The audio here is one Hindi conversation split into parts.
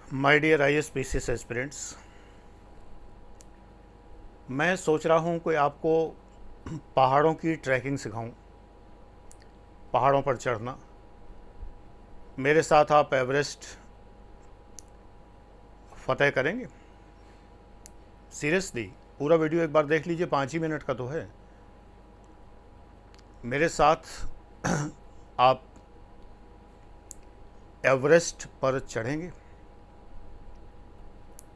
माय डियर IAS एस्पिरेंट्स, मैं सोच रहा हूँ कोई आपको पहाड़ों की ट्रैकिंग सिखाऊं, पहाड़ों पर चढ़ना। मेरे साथ आप एवरेस्ट फतेह करेंगे? सीरियसली, पूरा वीडियो एक बार देख लीजिए, 5 ही मिनट का तो है। मेरे साथ आप एवरेस्ट पर चढ़ेंगे।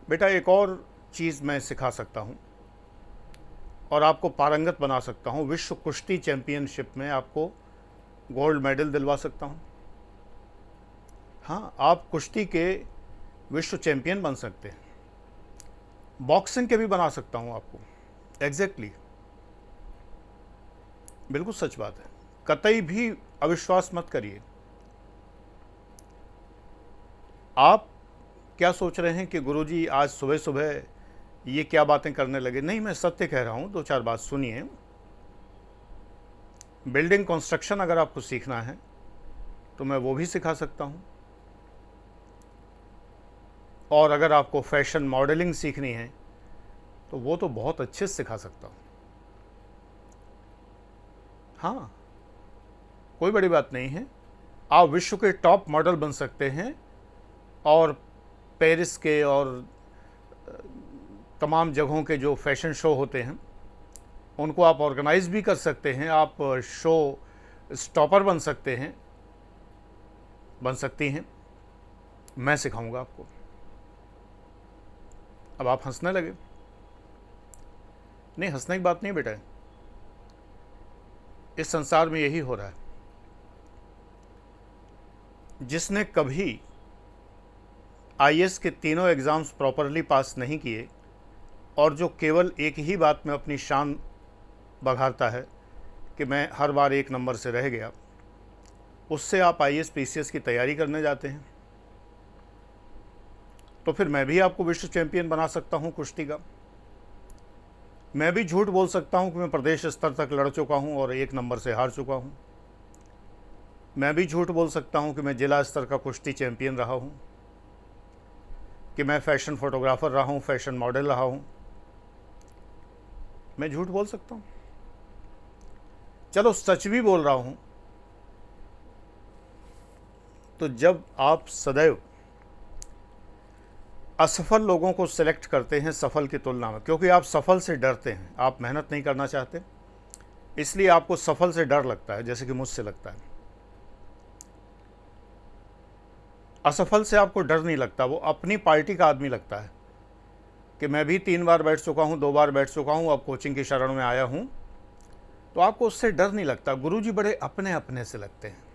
बेटा, एक और चीज़ मैं सिखा सकता हूँ और आपको पारंगत बना सकता हूँ। विश्व कुश्ती चैंपियनशिप में आपको गोल्ड मेडल दिलवा सकता हूँ। हाँ, आप कुश्ती के विश्व चैंपियन बन सकते हैं। बॉक्सिंग के भी बना सकता हूँ आपको। एग्जैक्टली, बिल्कुल सच बात है। कतई भी अविश्वास मत करिए। आप क्या सोच रहे हैं कि गुरुजी आज सुबह सुबह ये क्या बातें करने लगे? नहीं, मैं सत्य कह रहा हूँ, दो चार बात सुनिए। बिल्डिंग कंस्ट्रक्शन अगर आपको सीखना है तो मैं वो भी सिखा सकता हूँ, और अगर आपको फैशन मॉडलिंग सीखनी है तो वो तो बहुत अच्छे से सिखा सकता हूँ। हाँ, कोई बड़ी बात नहीं है। आप विश्व के टॉप मॉडल बन सकते हैं और पेरिस के और तमाम जगहों के जो फैशन शो होते हैं उनको आप ऑर्गेनाइज भी कर सकते हैं। आप शो स्टॉपर बन सकते हैं, बन सकती हैं। मैं सिखाऊंगा आपको। अब आप हंसने लगे? नहीं, हंसने की बात नहीं बेटा। इस संसार में यही हो रहा है। जिसने कभी IAS के तीनों एग्ज़ाम्स प्रॉपरली पास नहीं किए और जो केवल एक ही बात में अपनी शान बघारता है कि मैं हर बार एक नंबर से रह गया, उससे आप IAS PCS की तैयारी करने जाते हैं, तो फिर मैं भी आपको विश्व चैंपियन बना सकता हूँ कुश्ती का। मैं भी झूठ बोल सकता हूँ कि मैं प्रदेश स्तर तक लड़ चुका हूँ और एक नंबर से हार चुका हूँ। मैं भी झूठ बोल सकता हूँ कि मैं जिला स्तर का कुश्ती चैंपियन रहा हूँ, कि मैं फैशन फोटोग्राफर रहा हूँ, फैशन मॉडल रहा हूँ। मैं झूठ बोल सकता हूँ। चलो, सच भी बोल रहा हूँ। तो जब आप सदैव असफल लोगों को सिलेक्ट करते हैं सफल की तुलना में, क्योंकि आप सफल से डरते हैं, आप मेहनत नहीं करना चाहते, इसलिए आपको सफल से डर लगता है, जैसे कि मुझसे लगता है। असफल से आपको डर नहीं लगता, वो अपनी पार्टी का आदमी लगता है कि मैं भी 3 बार बैठ चुका हूँ, 2 बार बैठ चुका हूँ, अब कोचिंग की शरण में आया हूँ, तो आपको उससे डर नहीं लगता। गुरुजी बड़े अपने अपने से लगते हैं।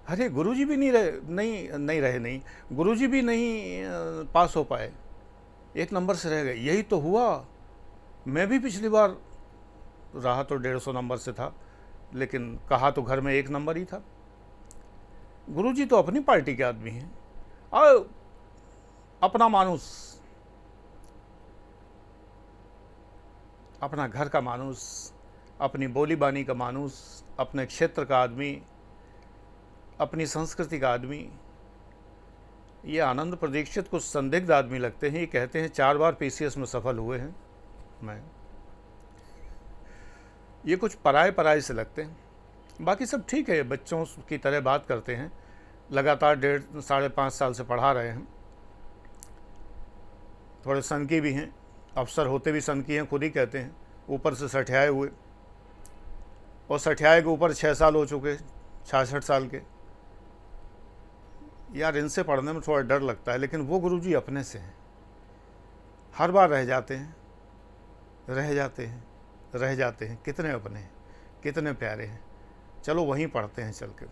अरे गुरुजी भी नहीं, गुरुजी भी नहीं पास हो पाए, एक नंबर से रह गए। यही तो हुआ। मैं भी पिछली बार रहा तो 150 नंबर से था, लेकिन कहा तो घर में एक नंबर ही था। गुरुजी तो अपनी पार्टी के आदमी हैं और अपना मानुस, अपना घर का मानुस, अपनी बोली बानी का मानुस, अपने क्षेत्र का आदमी, अपनी संस्कृति का आदमी। ये आनंद प्रदीक्षित कुछ संदिग्ध आदमी लगते हैं। ये कहते हैं 4 बार PCS में सफल हुए हैं। मैं ये कुछ पराए पराए से लगते हैं। बाकी सब ठीक है, बच्चों की तरह बात करते हैं, लगातार 1.5 साढ़े 5 साल से पढ़ा रहे हैं। थोड़े सनकी भी हैं, अफसर होते भी सनकी हैं, खुद ही कहते हैं, ऊपर से सठियाए हुए, और सठियाए के ऊपर 6 साल हो चुके, 66 साल के। यार, इनसे पढ़ने में थोड़ा डर लगता है, लेकिन वो गुरुजी अपने से हैं। हर बार रह जाते हैं, रह जाते हैं, रह जाते हैं। कितने अपने हैं, कितने प्यारे हैं। चलो वहीं पढ़ते हैं चल के।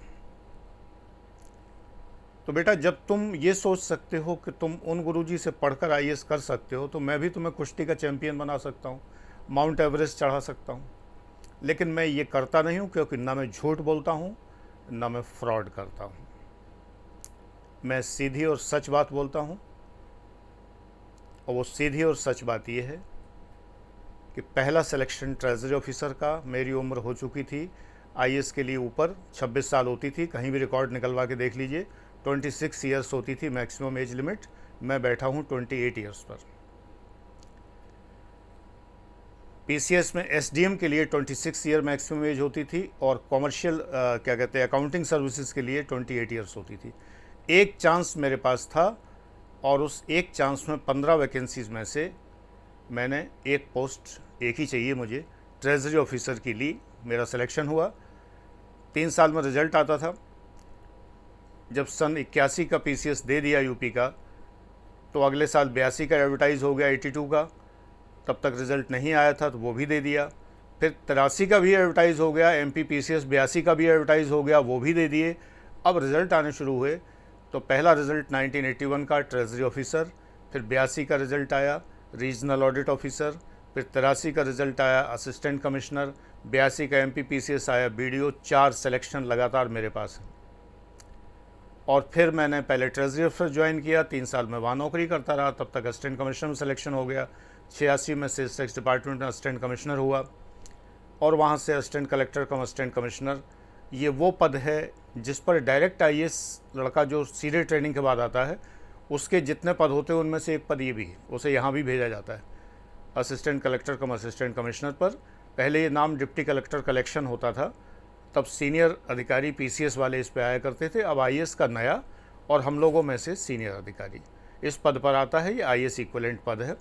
तो बेटा, जब तुम ये सोच सकते हो कि तुम उन गुरुजी से पढ़कर IAS कर सकते हो, तो मैं भी तुम्हें कुश्ती का चैंपियन बना सकता हूँ, माउंट एवरेस्ट चढ़ा सकता हूँ। लेकिन मैं ये करता नहीं हूँ, क्योंकि ना मैं झूठ बोलता हूँ, ना मैं फ्रॉड करता हूँ। मैं सीधी और सच बात बोलता हूँ, और वो सीधी और सच बात ये है कि पहला सिलेक्शन ट्रेजरी ऑफिसर का, मेरी उम्र हो चुकी थी IAS के लिए ऊपर 26 साल होती थी। कहीं भी रिकॉर्ड निकलवा के देख लीजिए, 26 ईयर्स होती थी मैक्सिमम एज लिमिट, मैं बैठा हूँ 28 ईयर्स पर। पीसीएस में एसडीएम के लिए 26 ईयर मैक्सिमम एज होती थी और कॉमर्शियल क्या कहते हैं अकाउंटिंग सर्विसेज के लिए 28 ईयर्स होती थी। एक चांस मेरे पास था और उस एक चांस में 15 वैकेंसीज़ में से मैंने एक पोस्ट, एक ही चाहिए मुझे, ट्रेजरी ऑफिसर की ली। मेरा सिलेक्शन हुआ। 3 साल में रिज़ल्ट आता था। जब सन 81 का पीसीएस दे दिया यूपी का, तो अगले साल 82 का एडवर्टाइज़ हो गया 82 का। तब तक रिज़ल्ट नहीं आया था तो वो भी दे दिया। फिर 83 का भी एडवर्टाइज़ हो गया, एमपी पीसीएस 82 का भी एडवर्टाइज़ हो गया, वो भी दे दिए। अब रिज़ल्ट आने शुरू हुए तो पहला रिज़ल्ट 1981 का ट्रेजरी ऑफिसर, फिर 82 का रिज़ल्ट आया रीजनल ऑडिट ऑफिसर, फिर 83 का रिज़ल्ट आया असिस्टेंट कमिश्नर, 82 का एमपी पीसीएस आया बीडीओ। 4 सिलेक्शन लगातार मेरे पास हैं। और फिर मैंने पहले ट्रेजरी ऑफिसर ज्वाइन किया, 3 साल में वहाँ नौकरी करता रहा। तब तक असिस्टेंट कमिश्नर में सिलेक्शन हो गया। 86 में सेल्स टैक्स डिपार्टमेंट में असिस्टेंट कमिश्नर हुआ और वहाँ से असिस्टेंट कलेक्टर कम असिस्टेंट कमिश्नर। ये वो पद है जिस पर डायरेक्ट आईएएस लड़का जो सीधे ट्रेनिंग के बाद आता है, उसके जितने पद होते हैं उनमें से एक पद ये भी है, उसे यहाँ भी भेजा जाता है असिस्टेंट कलेक्टर कम असिस्टेंट कमिश्नर पर। पहले ये नाम डिप्टी कलेक्टर कलेक्शन होता था, तब सीनियर अधिकारी पीसीएस वाले इस पे आया करते थे। अब आईएएस का नया और हम लोगों में से सीनियर अधिकारी इस पद पर आता है। ये आईएएस इक्विवेलेंट पद है।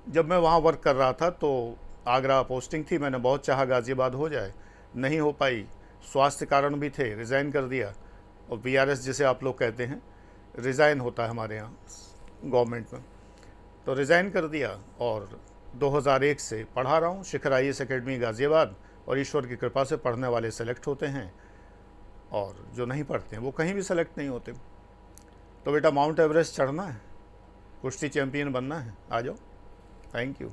जब मैं वहाँ वर्क कर रहा था तो आगरा पोस्टिंग थी, मैंने बहुत चाहा गाज़ियाबाद हो जाए, नहीं हो पाई। स्वास्थ्य कारण भी थे, रिज़ाइन कर दिया। और वीआरएस जिसे आप लोग कहते हैं, रिज़ाइन होता है हमारे यहाँ गवर्नमेंट में, तो रिज़ाइन कर दिया। और 2001 से पढ़ा रहा हूँ शिखर आईएएस एकेडमी गाज़ियाबाद। और ईश्वर की कृपा से पढ़ने वाले सेलेक्ट होते हैं और जो नहीं पढ़ते हैं वो कहीं भी सेलेक्ट नहीं होते। तो बेटा माउंट एवरेस्ट चढ़ना है, कुश्ती चैम्पियन बनना है, आ जाओ। Thank you.